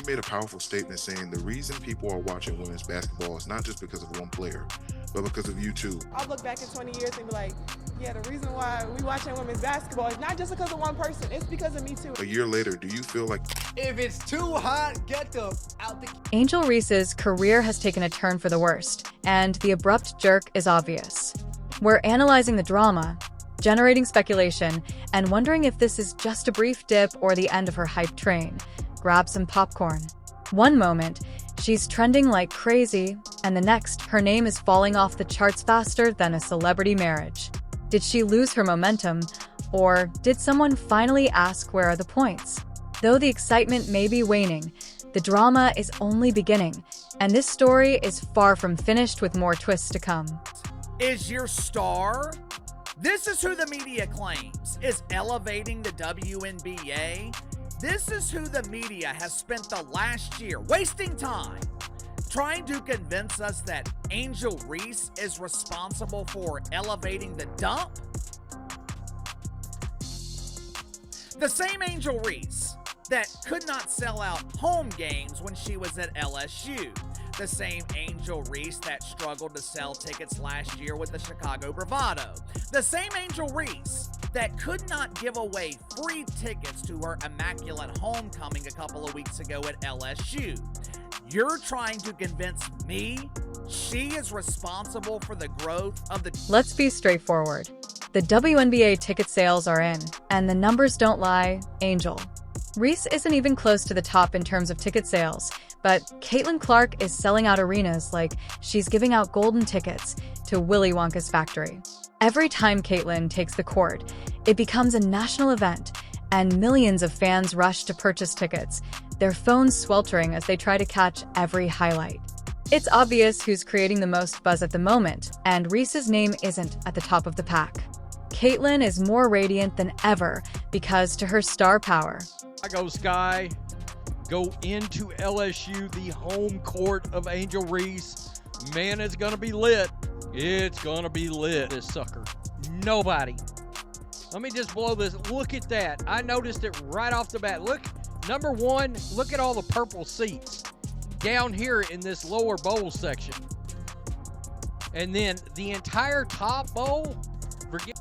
made a powerful statement saying the reason people are watching women's basketball is not just because of one player, but because of you too. I'll look back in 20 years and be like, yeah, the reason why we watching women's basketball is not just because of one person, it's because of me too. A year later, do you feel like if it's too hot, get the out the... Angel Reese's career has taken a turn for the worst, and the abrupt jerk is obvious. We're analyzing the drama, generating speculation, and wondering if this is just a brief dip or the end of her hype train. Grab some popcorn. One moment, she's trending like crazy, and the next, her name is falling off the charts faster than a celebrity marriage. Did she lose her momentum, or did someone finally ask where are the points? Though the excitement may be waning, the drama is only beginning, and this story is far from finished with more twists to come. Is your star? This is who the media claims is elevating the WNBA. This is who the media has spent the last year wasting time trying to convince us that Angel Reese is responsible for elevating the dump. The same Angel Reese that could not sell out home games when she was at LSU. The same Angel Reese that struggled to sell tickets last year with the Chicago Bravado. The same Angel Reese that could not give away free tickets to her immaculate homecoming a couple of weeks ago at LSU. You're trying to convince me she is responsible for the growth of the... Let's be straightforward. The WNBA ticket sales are in, and the numbers don't lie, Angel. Reese isn't even close to the top in terms of ticket sales, but Caitlin Clark is selling out arenas like she's giving out golden tickets to Willy Wonka's factory. Every time Caitlin takes the court, it becomes a national event, and millions of fans rush to purchase tickets, their phones sweltering as they try to catch every highlight. It's obvious who's creating the most buzz at the moment, and Reese's name isn't at the top of the pack. Caitlin is more radiant than ever because to her star power. I go Sky, go into LSU, the home court of Angel Reese. Man, it's going to be lit. It's going to be lit, this sucker. Nobody. Let me just blow this. Look at that. I noticed it right off the bat. Look, number one, look at all the purple seats down here in this lower bowl section. And then the entire top bowl.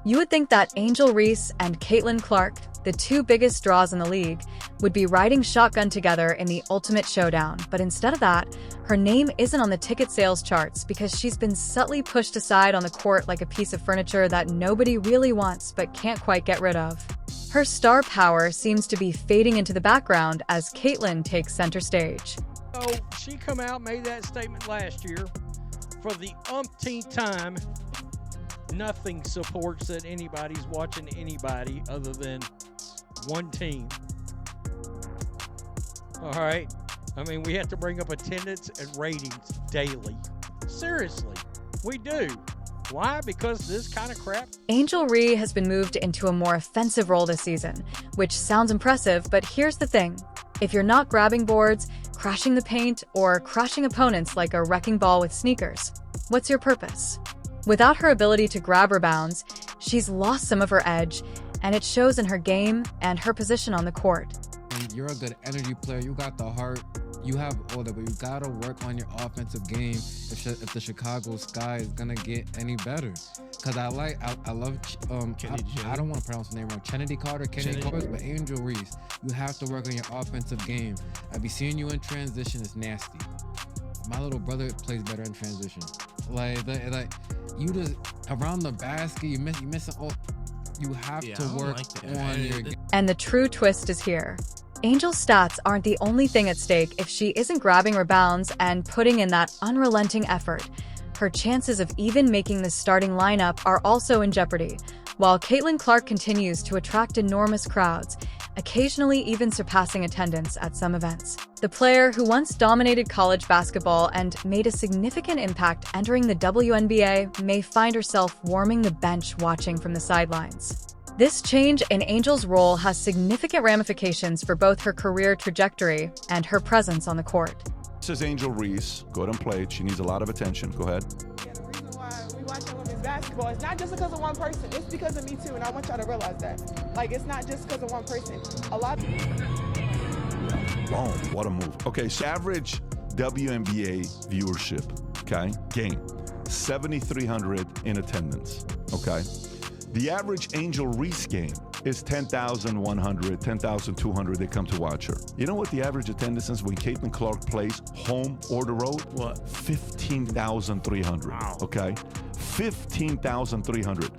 You would think that Angel Reese and Caitlin Clark, the two biggest draws in the league, would be riding shotgun together in the ultimate showdown, but instead of that, her name isn't on the ticket sales charts because she's been subtly pushed aside on the court like a piece of furniture that nobody really wants but can't quite get rid of. Her star power seems to be fading into the background as Caitlin takes center stage. So she come out, made that statement last year. For the umpteenth time, nothing supports that anybody's watching anybody other than one team. All right. I mean, we have to bring up attendance and ratings daily. Seriously, we do. Why? Because this kind of crap. Angel Reese has been moved into a more offensive role this season, which sounds impressive, but here's the thing. If you're not grabbing boards, crashing the paint, or crushing opponents like a wrecking ball with sneakers, what's your purpose? Without her ability to grab rebounds, she's lost some of her edge, and it shows in her game and her position on the court. You're a good energy player. You got the heart. You have all that, but you gotta work on your offensive game if the Chicago Sky is gonna get any better. Cause I love I don't want to pronounce the name wrong. Kennedy Carter, but Angel Reese. You have to work on your offensive game. I be seeing you in transition. It's nasty. My little brother plays better in transition. Like you just around the basket. You missing all. You have to work on your game. And the true twist is here. Angel's stats aren't the only thing at stake if she isn't grabbing rebounds and putting in that unrelenting effort. Her chances of even making the starting lineup are also in jeopardy, while Caitlin Clark continues to attract enormous crowds, occasionally even surpassing attendance at some events. The player who once dominated college basketball and made a significant impact entering the WNBA may find herself warming the bench watching from the sidelines. This change in Angel's role has significant ramifications for both her career trajectory and her presence on the court. This is Angel Reese. Go ahead and play it. She needs a lot of attention. Go ahead. Yeah, the reason why we watching women's basketball is not just because of one person. It's because of me too, and I want y'all to realize that. Like, it's not just because of one person. A lot of Boom, what a move. Okay, so average WNBA viewership, okay, game, 7,300 in attendance, okay? The average Angel Reese game is 10,100, 10,200 they come to watch her. You know what the average attendance is when Caitlin Clark plays home or the road? What? 15,300, wow. Okay? 15,300.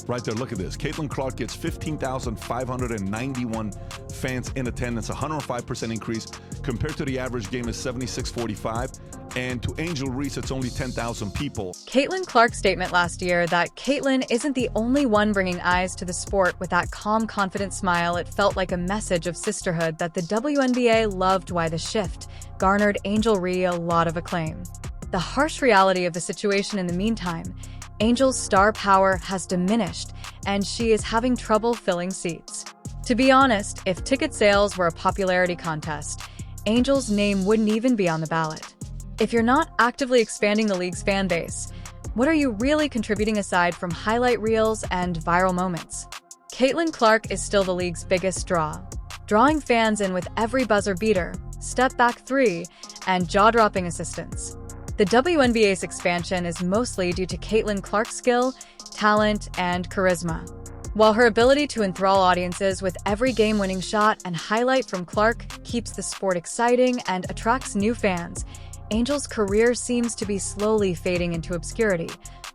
Right there, look at this. Caitlin Clark gets 15,591 fans in attendance, 105% increase. Compared to the average game is 7645. And to Angel Reese, it's only 10,000 people. Caitlin Clark's statement last year that Caitlin isn't the only one bringing eyes to the sport with that calm, confident smile, it felt like a message of sisterhood that the WNBA loved. Why the shift garnered Angel Reese a lot of acclaim. The harsh reality of the situation in the meantime, Angel's star power has diminished, and she is having trouble filling seats. To be honest, if ticket sales were a popularity contest, Angel's name wouldn't even be on the ballot. If you're not actively expanding the league's fan base, what are you really contributing aside from highlight reels and viral moments? Caitlin Clark is still the league's biggest draw, drawing fans in with every buzzer beater, step back three, and jaw-dropping assistance. The WNBA's expansion is mostly due to Caitlin Clark's skill, talent, and charisma. While her ability to enthrall audiences with every game-winning shot and highlight from Clark keeps the sport exciting and attracts new fans, Angel's career seems to be slowly fading into obscurity,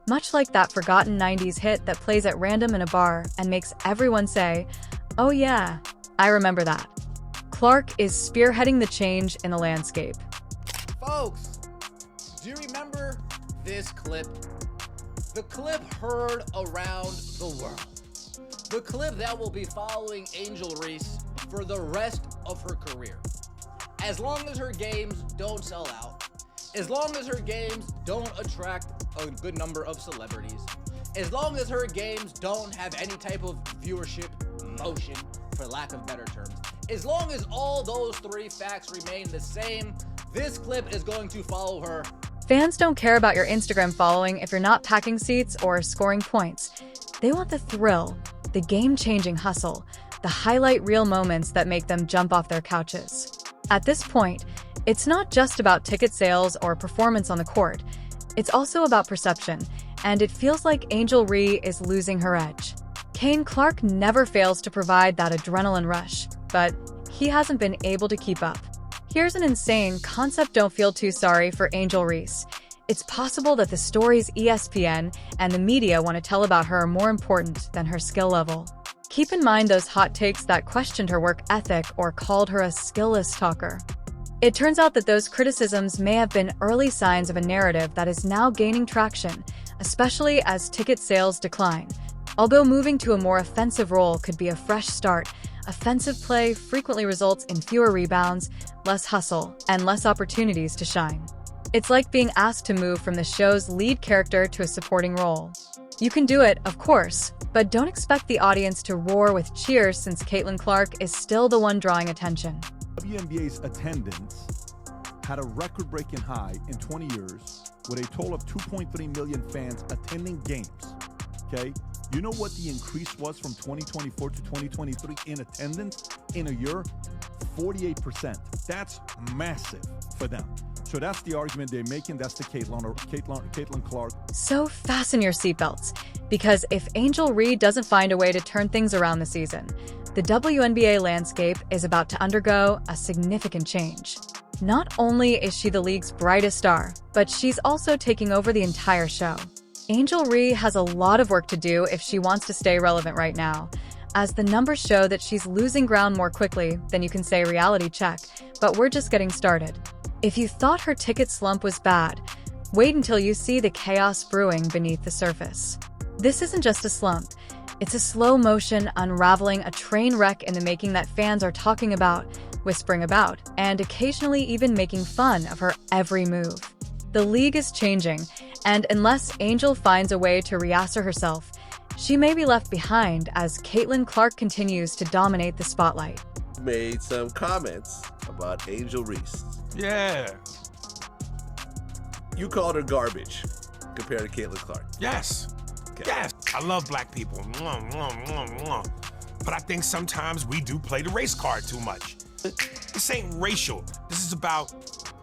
much like that forgotten 90s hit that plays at random in a bar and makes everyone say, "Oh yeah, I remember that." Clark is spearheading the change in the landscape. Folks, do you remember this clip? The clip heard around the world. The clip that will be following Angel Reese for the rest of her career. As long as her games don't sell out, as long as her games don't attract a good number of celebrities, as long as her games don't have any type of viewership motion, for lack of better terms, as long as all those three facts remain the same, this clip is going to follow her. Fans don't care about your Instagram following if you're not packing seats or scoring points. They want the thrill, the game-changing hustle, the highlight reel moments that make them jump off their couches. At this point, it's not just about ticket sales or performance on the court. It's also about perception, and it feels like Angel Reese is losing her edge. Caitlin Clark never fails to provide that adrenaline rush, but he hasn't been able to keep up. Here's an insane concept. Don't feel too sorry for Angel Reese. It's possible that the stories ESPN and the media want to tell about her are more important than her skill level. Keep in mind those hot takes that questioned her work ethic or called her a skillless talker. It turns out that those criticisms may have been early signs of a narrative that is now gaining traction, especially as ticket sales decline. Although moving to a more offensive role could be a fresh start, offensive play frequently results in fewer rebounds, less hustle, and less opportunities to shine. It's like being asked to move from the show's lead character to a supporting role. You can do it, of course, but don't expect the audience to roar with cheers since Caitlin Clark is still the one drawing attention. WNBA's attendance had a record-breaking high in 20 years with a total of 2.3 million fans attending games, okay? You know what the increase was from 2024 to 2023 in attendance in a year? 48%. That's massive for them. So that's the argument they're making. That's the Caitlin Clark. So fasten your seatbelts, because if Angel Reese doesn't find a way to turn things around this season, the WNBA landscape is about to undergo a significant change. Not only is she the league's brightest star, but she's also taking over the entire show. Angel Reese has a lot of work to do if she wants to stay relevant right now, as the numbers show that she's losing ground more quickly than you can say reality check, but we're just getting started. If you thought her ticket slump was bad, wait until you see the chaos brewing beneath the surface. This isn't just a slump, it's a slow motion unraveling, a train wreck in the making that fans are talking about, whispering about, and occasionally even making fun of her every move. The league is changing, and unless Angel finds a way to reassert herself, she may be left behind as Caitlin Clark continues to dominate the spotlight. Made some comments about Angel Reese. Yeah. You called her garbage compared to Caitlin Clark. Yes. Okay. Yes. I love black people. But I think sometimes we do play the race card too much. This ain't racial. This is about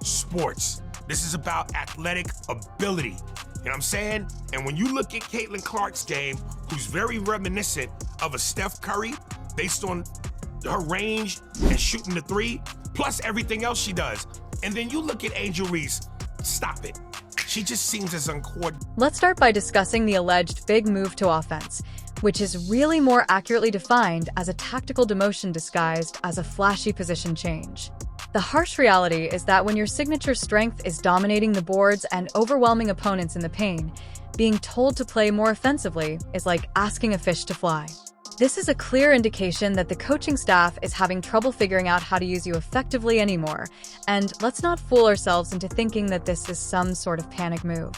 sports. This is about athletic ability. You know what I'm saying? And when you look at Caitlin Clark's game, who's very reminiscent of a Steph Curry, based on her range and shooting the three, plus everything else she does. And then you look at Angel Reese, stop it. She just seems as uncoordinated. Let's start by discussing the alleged big move to offense, which is really more accurately defined as a tactical demotion disguised as a flashy position change. The harsh reality is that when your signature strength is dominating the boards and overwhelming opponents in the paint, being told to play more offensively is like asking a fish to fly. This is a clear indication that the coaching staff is having trouble figuring out how to use you effectively anymore, and let's not fool ourselves into thinking that this is some sort of panic move.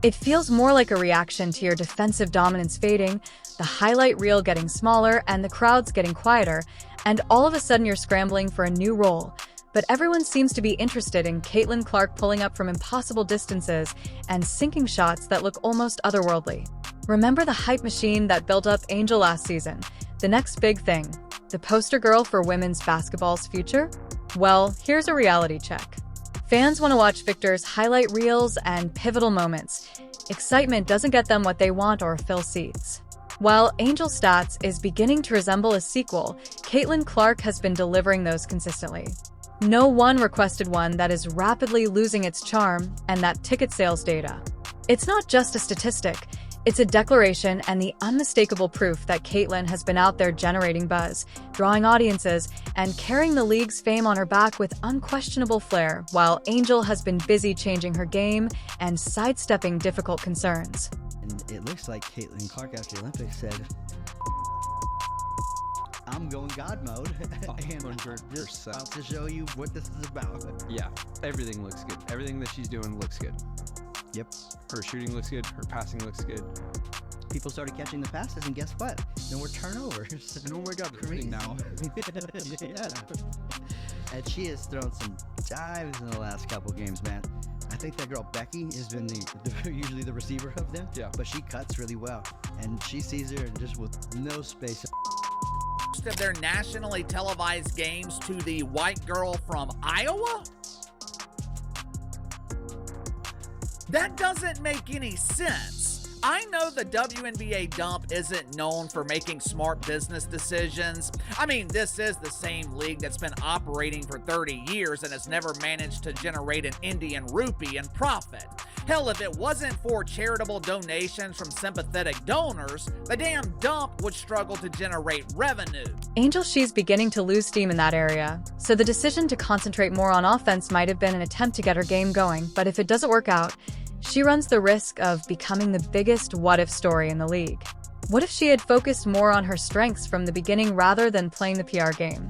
It feels more like a reaction to your defensive dominance fading, the highlight reel getting smaller, and the crowds getting quieter, and all of a sudden you're scrambling for a new role. But everyone seems to be interested in Caitlin Clark pulling up from impossible distances and sinking shots that look almost otherworldly. Remember the hype machine that built up Angel last season? The next big thing, the poster girl for women's basketball's future? Well, here's a reality check. Fans want to watch Victor's highlight reels and pivotal moments. Excitement doesn't get them what they want or fill seats. While Angel Stats is beginning to resemble a sequel, Caitlin Clark has been delivering those consistently. No one requested one that is rapidly losing its charm and that ticket sales data. It's not just a statistic, it's a declaration and the unmistakable proof that Caitlin has been out there generating buzz, drawing audiences, and carrying the league's fame on her back with unquestionable flair, while Angel has been busy changing her game and sidestepping difficult concerns. And it looks like Caitlin Clark after the Olympics said, I'm going God mode, and I'm just about to show you what this is about. Yeah, everything looks good. Everything that she's doing looks good. Yep. Her shooting looks good. Her passing looks good. People started catching the passes, and guess what? No more turnovers. And oh my God, crazy now. Yeah. And she has thrown some dives in the last couple games, man. I think that girl Becky has been usually the receiver of them. Yeah. But she cuts really well, and she sees her and just with no space. Most of their nationally televised games to the white girl from Iowa? That doesn't make any sense. I know the WNBA dump isn't known for making smart business decisions. I mean, this is the same league that's been operating for 30 years and has never managed to generate an Indian rupee in profit. Hell, if it wasn't for charitable donations from sympathetic donors, the damn dump would struggle to generate revenue. Angel She's beginning to lose steam in that area, so the decision to concentrate more on offense might have been an attempt to get her game going, but if it doesn't work out, she runs the risk of becoming the biggest what-if story in the league. What if she had focused more on her strengths from the beginning rather than playing the PR game?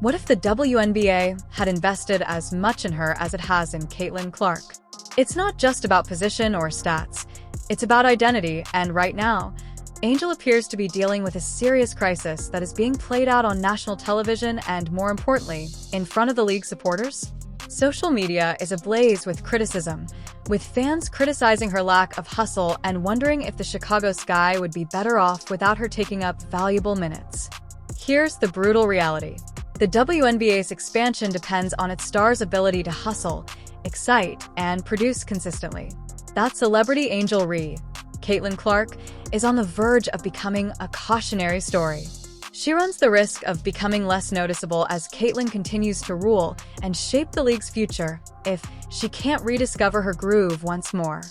What if the WNBA had invested as much in her as it has in Caitlin Clark? It's not just about position or stats. It's about identity, and right now, Angel appears to be dealing with a serious crisis that is being played out on national television and, more importantly, in front of the league supporters. Social media is ablaze with criticism, with fans criticizing her lack of hustle and wondering if the Chicago Sky would be better off without her taking up valuable minutes. Here's the brutal reality. The WNBA's expansion depends on its stars' ability to hustle, excite, and produce consistently. That celebrity Angel Reese, Caitlin Clark, is on the verge of becoming a cautionary story. She runs the risk of becoming less noticeable as Caitlin continues to rule and shape the league's future if she can't rediscover her groove once more.